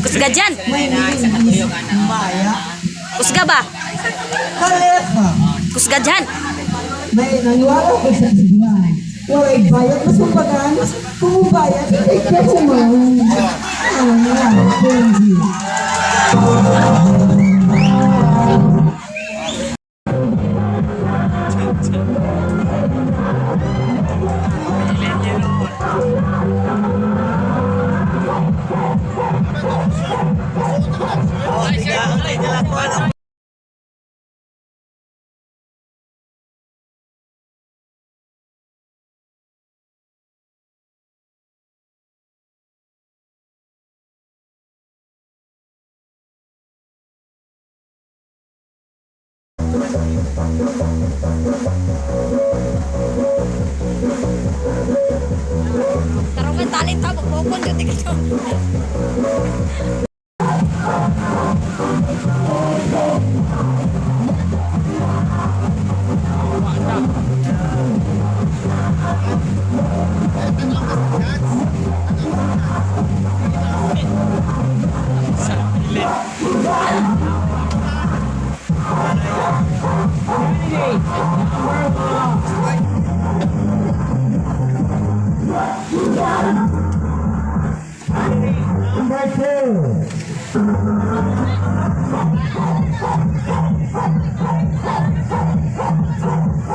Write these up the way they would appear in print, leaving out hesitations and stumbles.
Kusga dyan. Kusga ba? Kusga dyan. May naniwala ko sa Diyan. Walay bayad mas mapagan. Kung bayad, ay kasi mo. Thank you. Tarungan talent tao, magbukon yun.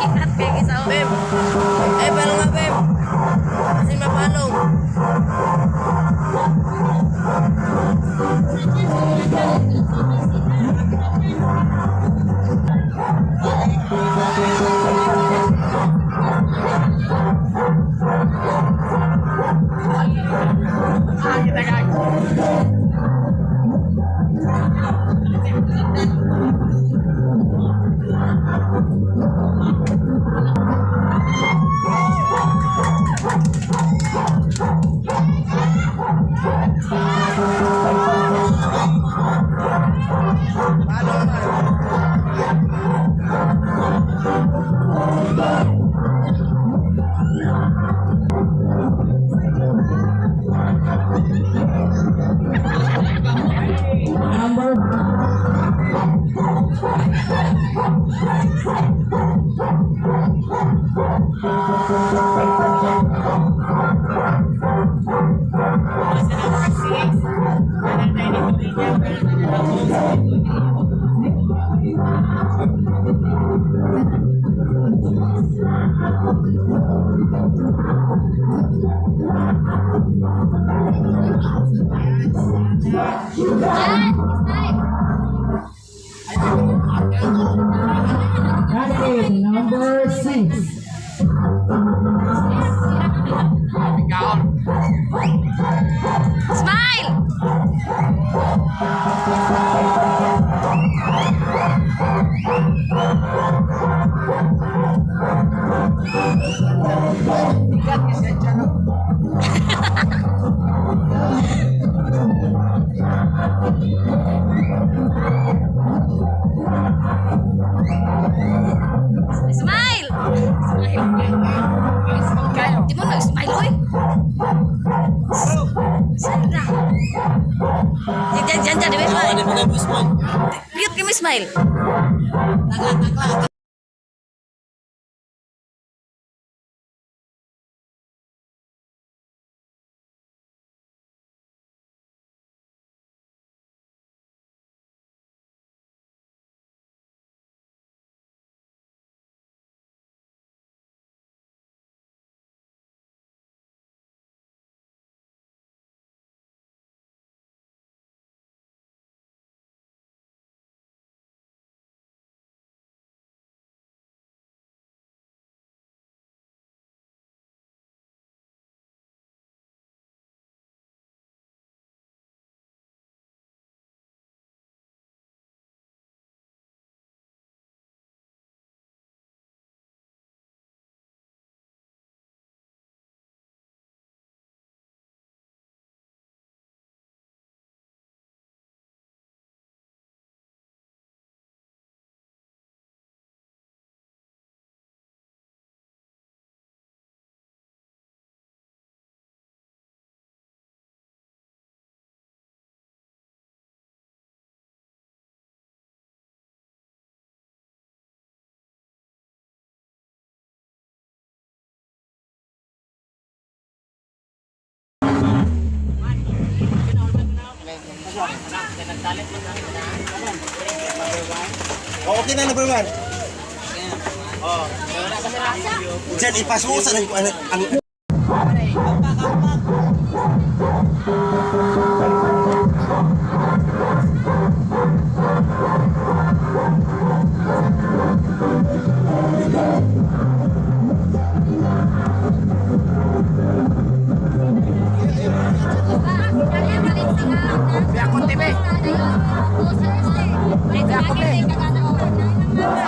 Ikat kayak gisau. Beb, balo nga Beb. Kasi mapalo. That is number 6. Smile! Smile! Di mo nag-smile, oy. Saan na? Diyan, di mo smile. Cute ka mo smile. Oh, okay na, number 1. Oh. Diyan, ipas mo sa ang...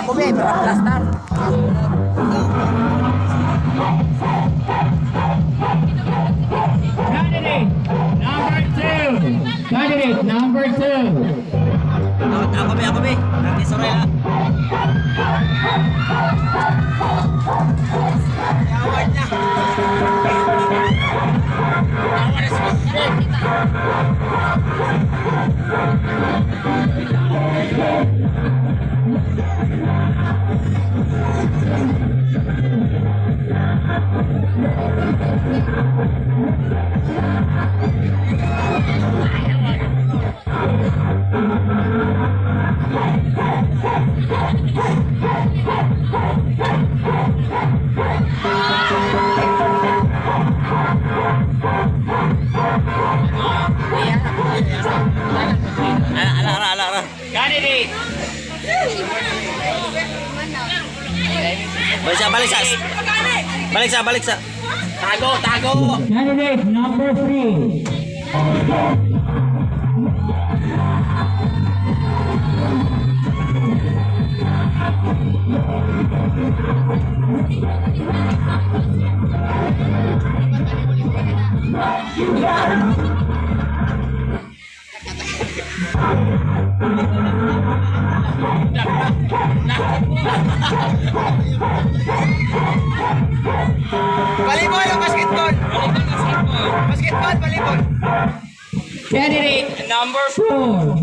Ako ba, para plastar. Candidate number 2. Ako be. Nanti sore lah. Award na. Ala. Candidate. Balik sa. Tago. Candidate number 3. Volleyball o basketball? Volleyball. Candidate number 4.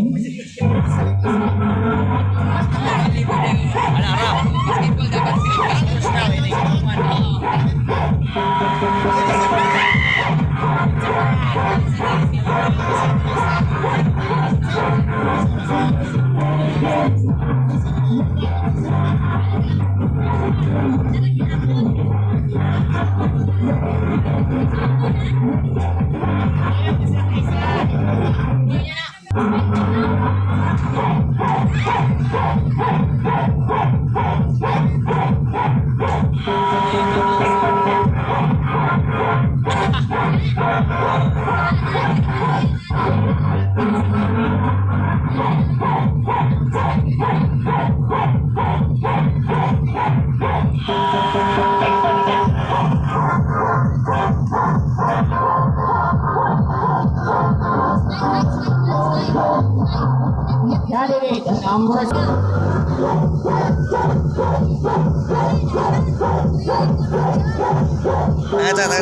Candidate number 6.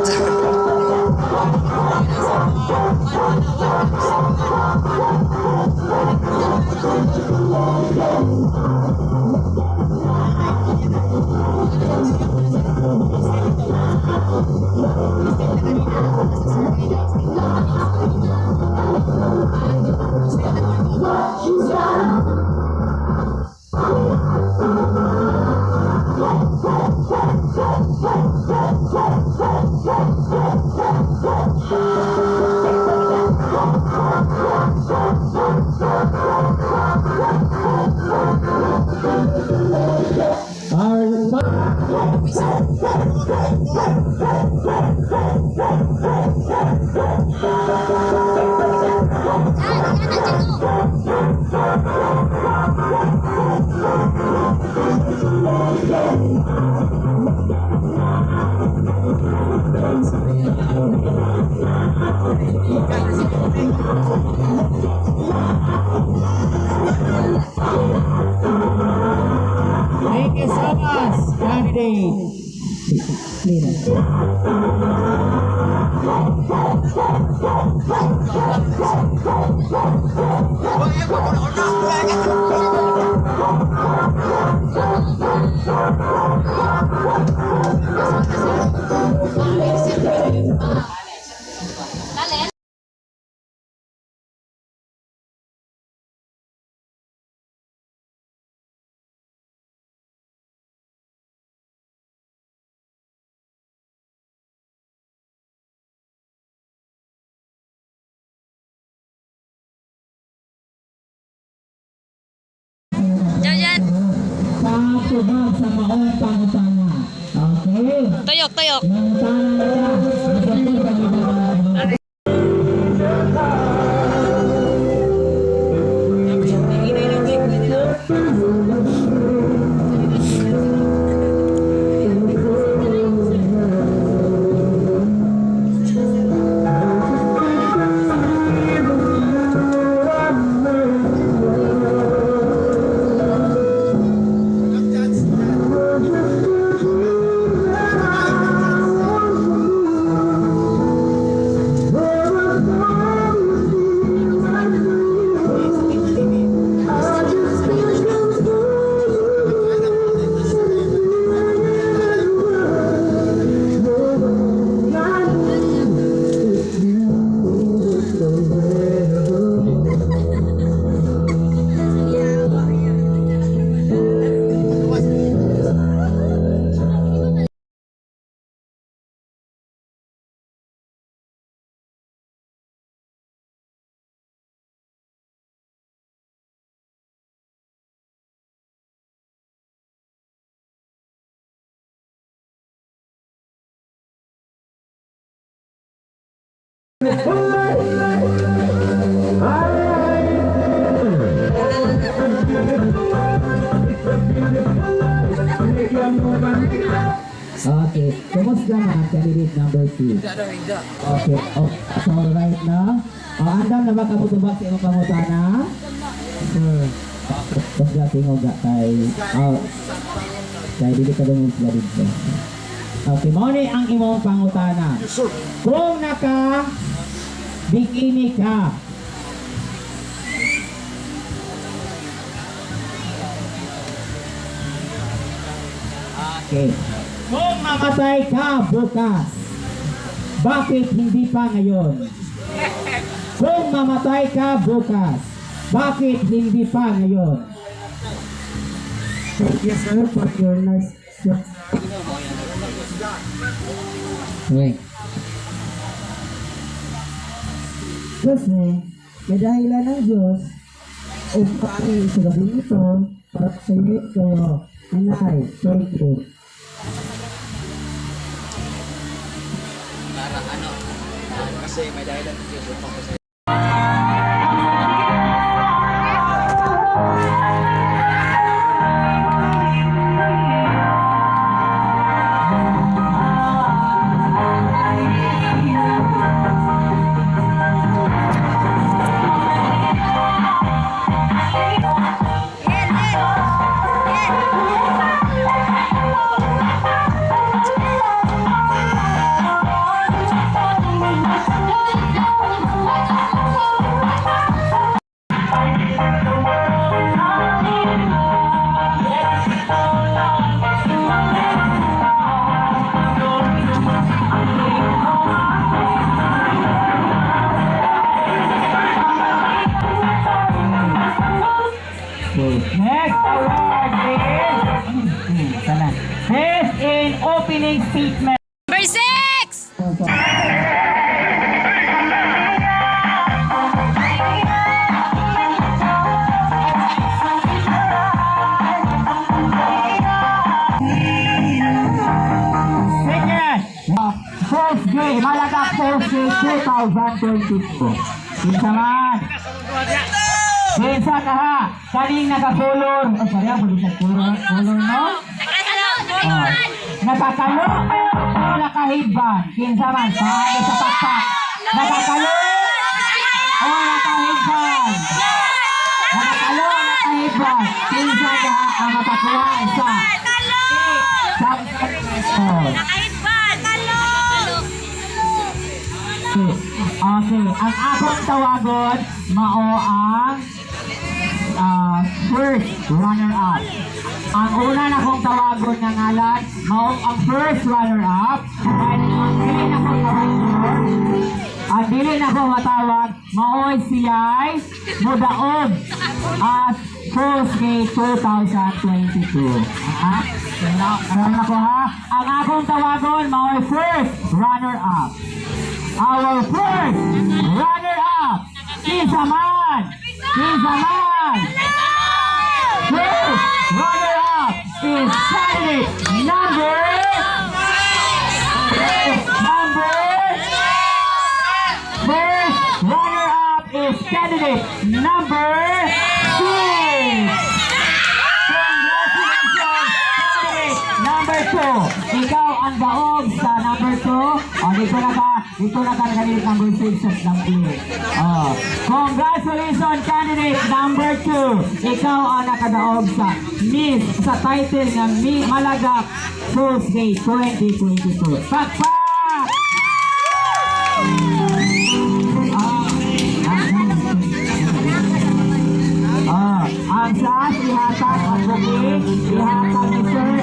Thank you so much, candidate. Diyan. Patubag sa maong pangutana. Okay? Tuyok, tuyok. Pangutana na siya. Masagot ang iba. Okay, kumusta mga candidate number 2? Okay, oh, so right now, andam na ba kamutubag sa imong pangutana? Basta tingog kay, kay dili ka dumong sila dito. Okay, mo ni ang imong pangutana. Kung naka bikini ka, okay. Kung mamatay ka bukas, bakit hindi pa ngayon? Kung mamatay ka bukas, bakit hindi pa ngayon? Yes, sir, for your nice Okay. Kasi, kadahilan ng Diyos, o kami sa gabi ito, para sa iyo kayo, Anay, thank you. Kasi may dahilan ng Diyos upang kasi opening statement. Number 6! Second, first game, Malagac first game 2022. Kinsa man? Kinsa ka ha? Kaning nakakulor. Oh, sorry, ako sa kulor, no? Oh. Nakakalo o nakahibban? Kinsa man? Paano sa pakpak? Nakakalo o nakahibban? Nakakalo o nakahibban? Kinsa ka ha ang mapakuha sa Okay, ang akong tawagon mao ang first runner-up. Ang una na kong tawagon ng ngalan mao ang first runner-up. At ang dili na ko matawag mao siya'y mudaog at first gate 2022. Karoon ako ha. Ang akong tawagon mao first runner-up. Our first runner-up, Kinsa man! Kinsa man! First runner-up is candidate number first runner-up is candidate number 6. Congratulations, candidate number 2. Ikaw ang daog sa number 2. O, dito na ka candidate number 6 at number 2. Congratulations, candidate number 2. Ikaw ang nakadaog sa Miss sa title ng Miss Malagac First Gate 2022. Pakpak! Ang saas, ihatag ang booking, ihatag ni Sir